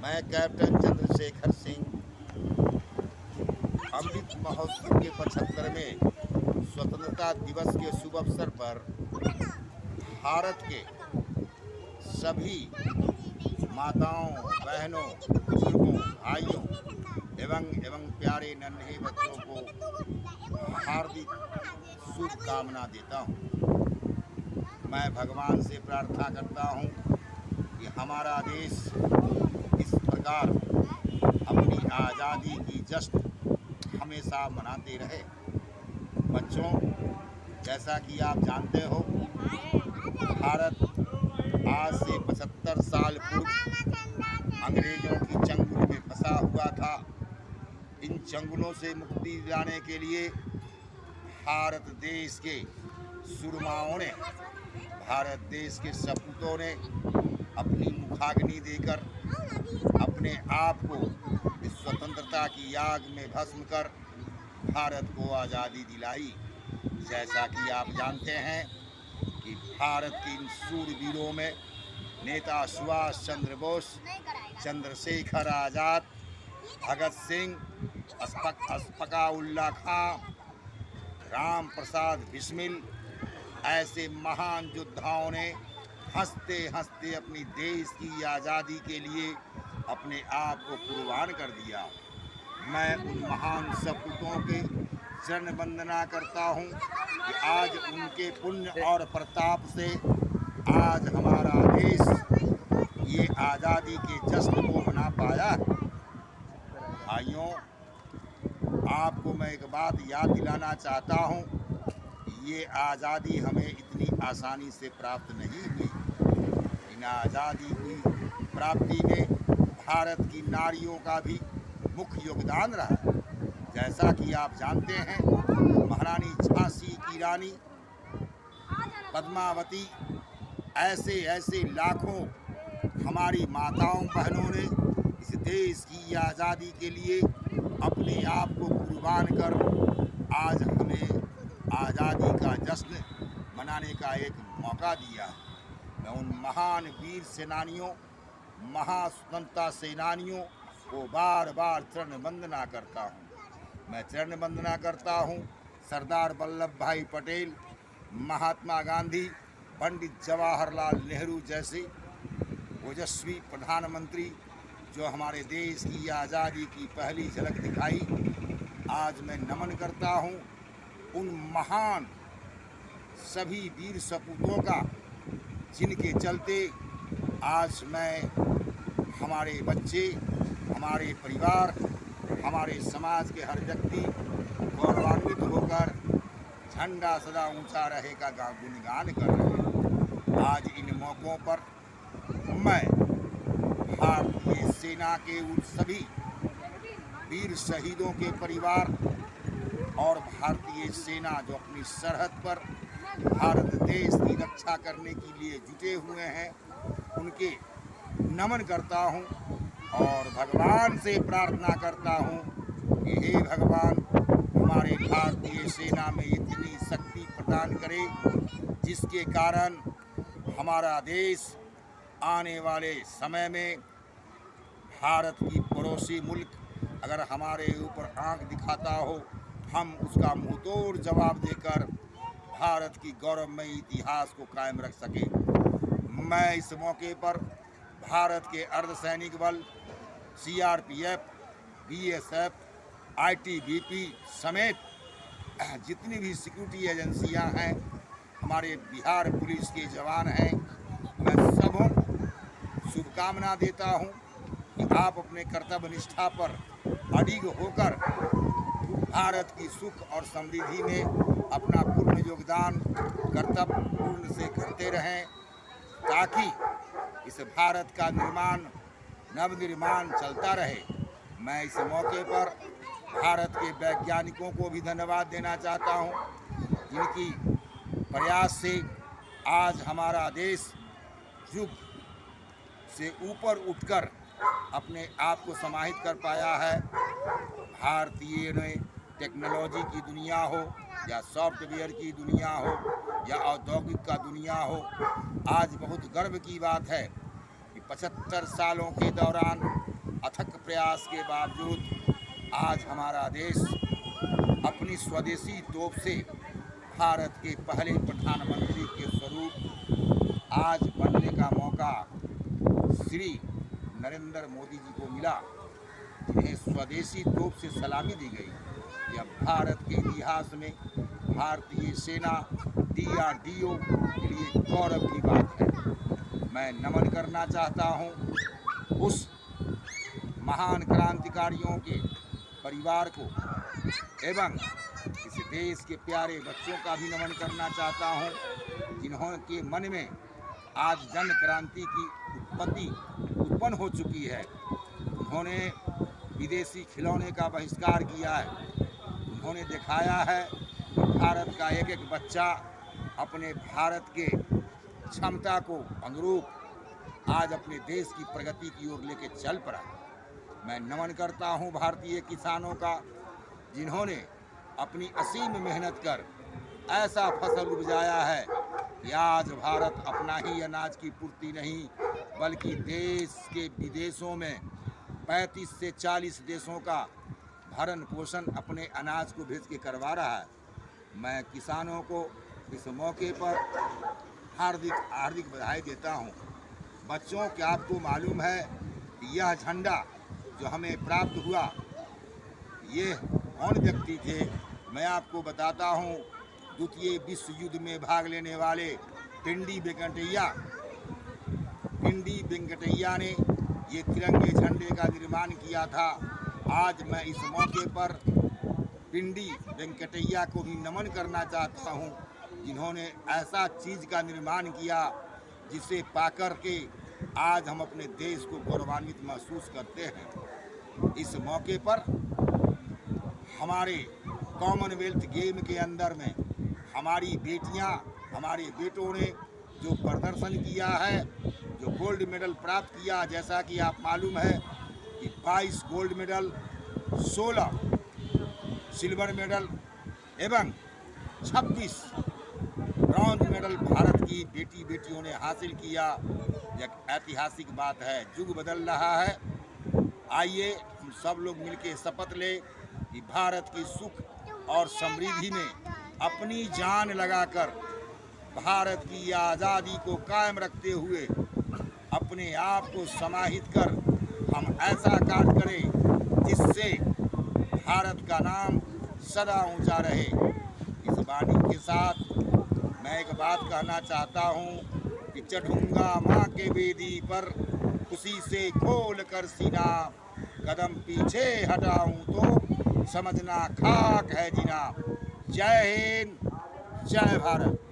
मैं कैप्टन चंद्रशेखर सिंह अमृत महोत्सव के 75वें स्वतंत्रता दिवस के शुभ अवसर पर भारत के सभी माताओं, बहनों, बुजुर्गों, भाइयों एवं प्यारे नन्हे बच्चों को हार्दिक शुभकामना देता हूँ। मैं भगवान से प्रार्थना करता हूँ कि हमारा देश इस प्रकार अपनी आज़ादी की जश्न हमेशा मनाते रहे। बच्चों, जैसा कि आप जानते हो, भारत आज से 75 साल पूर्व अंग्रेजों की चंगुल में फंसा हुआ था। इन चंगुलों से मुक्ति दिलाने के लिए भारत देश के सुरमाओं ने, भारत देश के सपूतों ने अपनी मुखाग्नि देकर अपने आप को इस स्वतंत्रता की आग में भस्म कर भारत को आज़ादी दिलाई। जैसा कि आप जानते हैं कि भारत के इन शूरवीरों में नेता सुभाष चंद्र बोस, चंद्रशेखर आज़ाद, भगत सिंह, अशफाक़उल्लाह खां, राम प्रसाद बिस्मिल ऐसे महान योद्धाओं ने हंसते हंसते अपनी देश की आज़ादी के लिए अपने आप को कुर्बान कर दिया। मैं उन महान सपूतों के चरण वंदना करता हूँ कि आज उनके पुण्य और प्रताप से आज हमारा देश ये आज़ादी के जश्न को मना पाया। भाइयों, आपको मैं एक बात याद दिलाना चाहता हूँ, ये आज़ादी हमें इतनी आसानी से प्राप्त नहीं हुई। इन आज़ादी की प्राप्ति में भारत की नारियों का भी मुख्य योगदान रहा। जैसा कि आप जानते हैं, महारानी झांसी की रानी पद्मावती ऐसे ऐसे लाखों हमारी माताओं बहनों ने इस देश की आज़ादी के लिए अपने आप को कुर्बान कर आज हमें आज़ादी का जश्न मनाने का एक मौका दिया। मैं उन महान वीर सेनानियों, महास्वतंत्रता सेनानियों को बार बार चरण वंदना करता हूँ। मैं चरण वंदना करता हूँ सरदार वल्लभ भाई पटेल, महात्मा गांधी, पंडित जवाहरलाल नेहरू जैसे ओजस्वी प्रधानमंत्री जो हमारे देश की आज़ादी की पहली झलक दिखाई। आज मैं नमन करता हूँ उन महान सभी वीर सपूतों का जिनके चलते आज मैं, हमारे बच्चे, हमारे परिवार, हमारे समाज के हर व्यक्ति गौरवान्वित होकर झंडा सदा ऊंचा रहेगा का गुणगान कर रहे हैं। आज इन मौक़ों पर मैं भारतीय सेना के उन सभी वीर शहीदों के परिवार और भारतीय सेना जो अपनी सरहद पर भारत देश की रक्षा करने के लिए जुटे हुए हैं, उनके नमन करता हूं और भगवान से प्रार्थना करता हूं कि हे भगवान, हमारे भारतीय सेना में इतनी शक्ति प्रदान करे जिसके कारण हमारा देश आने वाले समय में भारत की पड़ोसी मुल्क अगर हमारे ऊपर आंख दिखाता हो, हम उसका मुंहतोड़ जवाब देकर भारत की गौरवमयी इतिहास को कायम रख सके। मैं इस मौके पर भारत के अर्धसैनिक बल, CRPF, BSF, ITBP समेत जितनी भी सिक्योरिटी एजेंसियां हैं, हमारे बिहार पुलिस के जवान हैं, मैं सबों शुभकामना देता हूं कि आप अपने कर्तव्य निष्ठा पर अडिग होकर भारत की सुख और समृद्धि में अपना पूर्ण योगदान कर्तव्य पूर्ण से करते रहें, ताकि इस भारत का नवनिर्माण चलता रहे। मैं इस मौके पर भारत के वैज्ञानिकों को भी धन्यवाद देना चाहता हूं, जिनकी प्रयास से आज हमारा देश युग से ऊपर उठकर अपने आप को समाहित कर पाया है। भारतीय ने टेक्नोलॉजी की दुनिया हो या सॉफ्टवेयर की दुनिया हो या औद्योगिक का दुनिया हो, आज बहुत गर्व की बात है कि 75 सालों के दौरान अथक प्रयास के बावजूद आज हमारा देश अपनी स्वदेशी तोप से भारत के पहले प्रधानमंत्री के स्वरूप आज बनने का मौका श्री नरेंद्र मोदी जी को मिला, जिन्हें स्वदेशी तोप से सलामी दी गई। यह भारत के इतिहास में भारतीय सेना DRDO के लिए गौरव की बात है। मैं नमन करना चाहता हूँ उस महान क्रांतिकारियों के परिवार को एवं इस देश के प्यारे बच्चों का भी नमन करना चाहता हूँ, जिन्हों के मन में आज जन क्रांति की उत्पन्न हो चुकी है। उन्होंने विदेशी खिलौने का बहिष्कार किया है। उन्होंने दिखाया है कि भारत का एक एक बच्चा अपने भारत के क्षमता को अनुरूप आज अपने देश की प्रगति की ओर लेके चल पड़ा। मैं नमन करता हूं भारतीय किसानों का, जिन्होंने अपनी असीम मेहनत कर ऐसा फसल उपजाया है कि आज भारत अपना ही अनाज की पूर्ति नहीं बल्कि देश के विदेशों में 35 से 40 देशों का भरण पोषण अपने अनाज को भेज के करवा रहा है। मैं किसानों को इस मौके पर हार्दिक बधाई देता हूं। बच्चों, क्या आपको मालूम है कि यह झंडा जो हमें प्राप्त हुआ, ये कौन व्यक्ति थे? मैं आपको बताता हूं, द्वितीय विश्व युद्ध में भाग लेने वाले पिंडी वेंकटैया ने ये तिरंगे झंडे का निर्माण किया था। आज मैं इस मौके पर पिंडी वेंकटैया को भी नमन करना चाहता हूं, जिन्होंने ऐसा चीज़ का निर्माण किया जिसे पाकर के आज हम अपने देश को गौरवान्वित महसूस करते हैं। इस मौके पर हमारे कॉमनवेल्थ गेम के अंदर में हमारी बेटियां, हमारे बेटों ने जो प्रदर्शन किया है, जो गोल्ड मेडल प्राप्त किया, जैसा कि आप मालूम है कि 22 गोल्ड मेडल, 16 सिल्वर मेडल एवं 26 ब्रॉन्ज मेडल भारत की बेटियों ने हासिल किया। एक ऐतिहासिक बात है, युग बदल रहा है। आइए हम सब लोग मिलकर शपथ लें कि भारत की सुख और समृद्धि में अपनी जान लगाकर भारत की आज़ादी को कायम रखते हुए अपने आप को समाहित कर हम ऐसा कार्य करें जिससे भारत का नाम सदा ऊंचा रहे। इस वाणी के साथ मैं एक बात कहना चाहता हूँ कि चढ़ूंगा माँ के वेदी पर, खुशी से खोल कर सीना, कदम पीछे हटाऊं तो समझना खाक है जीना। जय हिंद, जय भारत।